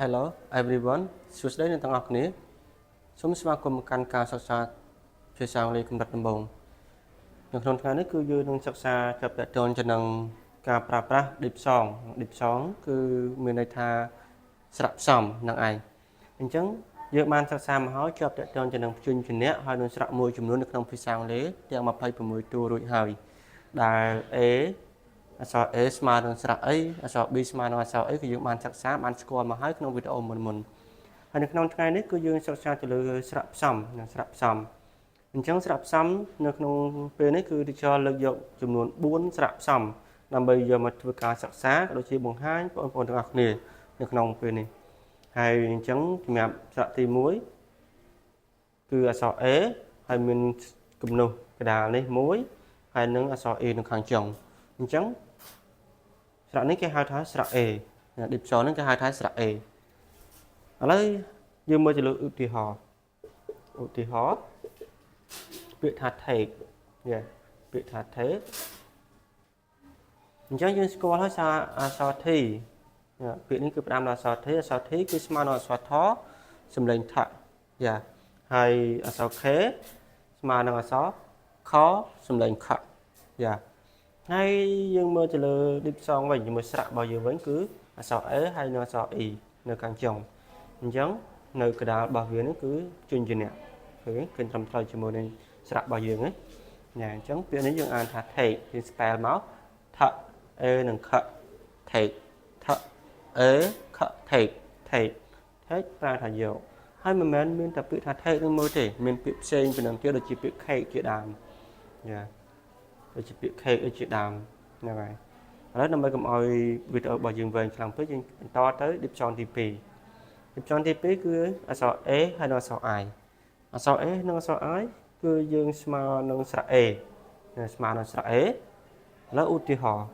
Hello everyone សួស្តីអ្នកទាំងអស់គ្នាសូមស្វាគមន៍មកកាន់ការសិក្សាភាសាអង់គ្លេសកម្រិតដំបូងនៅក្នុងថ្ងៃនេះគឺយើងនឹងសិក្សាចាប់ទាក់ទងទៅនឹងការប្រើប្រាស់ diphthong diphthong គឺមានន័យថាស្រៈផ្សំនឹងឯងអញ្ចឹងយើងបានសិក្សាមកហើយជាប់ទាក់ទងទៅនឹងព្យញ្ជនៈហើយនឹងស្រៈមួយចំនួននៅក្នុងភាសាអង់គ្លេសទាំង26តួរួចហើយដែល A អក្សរ A ស្មើនឹងស្រៈអីអក្សរ B ស្មើនឹងអក្សរអីគឺយើងបានសិក្សាបានស្គាល់មកហើយក្នុងវីដេអូមុនហើយនៅក្នុងថ្ងៃនេះគឺយើងសិក្សាទៅលើស្រៈផ្សំនិងស្រៈផ្សំអញ្ចឹងស្រៈផ្សំនៅក្នុងពេលនេះគឺ teacher លើកយកចំនួន4ស្រៈផ្សំដើម្បីយកមកធ្វើការសិក្សាក៏ដូចជាបង្ហាញបងប្អូនទាំងអស់គ្នានៅក្នុងពេលនេះហើយអញ្ចឹងសម្រាប់ស្រៈទី1គឺអក្សរ A ហើយមានគំនុះកដាលនេះ1ហើយនឹងអក្សរ A នៅខាងចុងអញ្ចឹងស្រៈនេះគេហៅថាស្រៈ A diphthong នេះគេហៅថាស្រៈ A ឥឡូវយើងមើលទៅលើឧទាហរណ៍ពាក្យថា take ពាក្យថា take អញ្ចឹងយើងស្គាល់ហើយថាអក្សរ T ពាក្យនេះគឺផ្ដើមដោយអក្សរ T អក្សរ T គឺស្មើនឹងអក្សរ Th សំឡេង Th ហើយអក្សរ K ស្មើនឹងអក្សរ K សំឡេង K ហើយយើងមើលទៅលើ diphthong វិញជាមួយស្រៈរបស់យើងវិញគឺអក្សរ A ហើយនិងអក្សរ E នៅខាងចុងអញ្ចឹងនៅកណ្ដាលរបស់វានេះគឺជញ្ជនៈគឺត្រឹមត្រូវជាមួយនឹងស្រៈរបស់យើងណាអញ្ចឹងពាក្យនេះយើងអានថា take យើង spell មក th a និង k take th a k take ប្រើថាយកហើយមិនមែនមានតែពាក្យថា take នឹងមើលទេមានពាក្យផ្សេងពីនឹងទៀតដូចជាពាក្យ cake ជាដើមដូចជាពាក្យ cake ជាដើមហ្នឹងហើយឥឡូវដើម្បីកុំឲ្យវីដេអូរបស់យើងវែងខ្លាំងពេកយើងបន្តទៅ diphthong ទី2 diphthong ទី2គឺអក្សរ A ហើយនិងអក្សរ I អក្សរ A និងអក្សរ I គឺយើងស្មើនឹងស្រៈ A ស្មើនឹងស្រៈ A ឥឡូវឧទាហរណ៍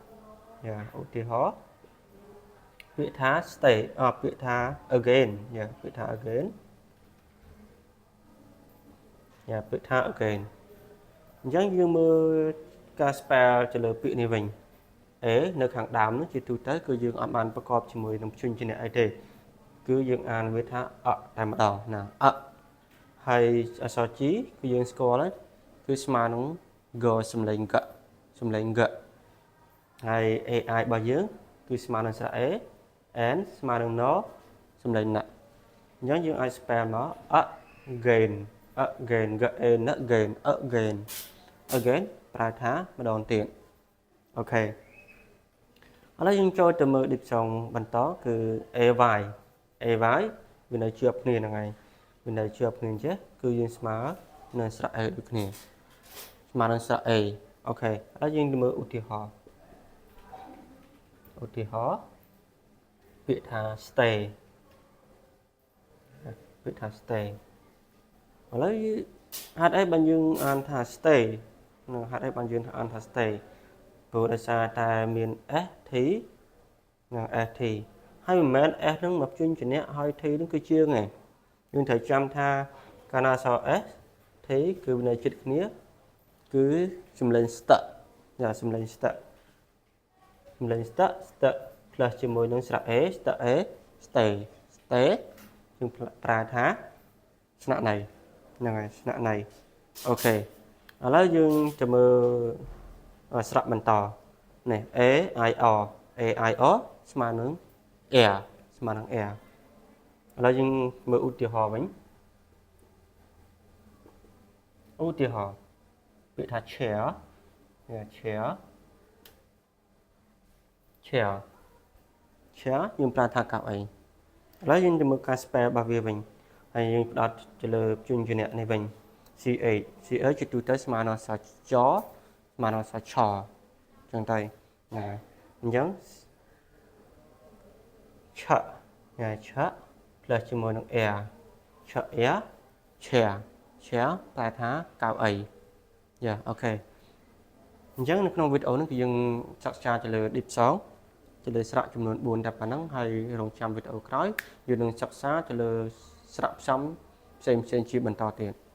ពាក្យថា stay ពាក្យថា again ពាក្យថា again ពាក្យថា again អញ្ចឹងយើងមើលការ spell ទៅលើពាក្យនេះវិញ A នៅខាងដើមនោះជាទូទៅគឺយើងអត់បានប្រកបជាមួយនឹងព្យញ្ជនៈអីទេគឺយើងអានវាថាតែម្ដងណាហើយអក្សរ G គឺយើងស្គាល់ហើយគឺស្មើនឹង G សំឡេង G ហើយ AI របស់យើងគឺស្មើនឹងស្រៈ A N ស្មើនឹង N សំឡេង N អញ្ចឹងយើងអាច spell មក again again ប្រើថាម្ដងទៀតអូខេឥឡូវយើងចូលទៅមើល diphthong បន្តគឺ AY វានៅជាប់គ្នាហ្នឹងហើយវានៅជាប់គ្នាចេះគឺយើងស្មើនឹងស្រៈ A ដូចគ្នាស្មើនឹងស្រៈ A អូខេឥឡូវយើងទៅមើលឧទាហរណ៍ពាក្យថា stay ឥឡូវហេតុអីបានយើងអានថា stay នឹងហេតុអីបានយើងអានថា stay ព្រោះដោយសារតែមាន s t និង st ហើយមិនមែន s នឹងមកព្យញ្ជនៈហើយ t នឹងគឺជើងឯងយើងត្រូវចាំថាកាលណាអក្សរ s t គឺនៅជិតគ្នាគឺសំឡេង st សំឡេង st plus ជាមួយនឹងស្រៈ a stay យើងប្រើថាស្នាក់នៅហ្នឹងហើយស្នាក់នៅអូខេឥឡូវយើងទៅមើលស្រៈបន្តនេះ a i o ស្មើនឹង air ឥឡូវយើងមើលឧទាហរណ៍វិញឧទាហរណ៍ពាក្យថា chair យើងប្រើថាកៅអីឥឡូវយើងទៅមើលការ spell របស់វាវិញហើយយើងផ្ដោតទៅលើព្យញ្ជនៈនេះវិញ ch ជាទូទៅស្មើនឹងអក្សរចស្មើនឹងអក្សរឆចឹងទៅអញ្ចឹងឆ plus ជាមួយនឹង air chair តែថាកៅអីអូខេអញ្ចឹងនៅក្នុងវីដេអូនេះគឺយើងសិក្សាទៅលើ diphthong ទៅលើស្រៈចំនួន4តែប៉ុណ្ណឹងហើយរងចាំវីដេអូក្រោយយើងនឹងសិក្សាទៅលើស្រៈផ្សំផ្សេងជាបន្តទៀត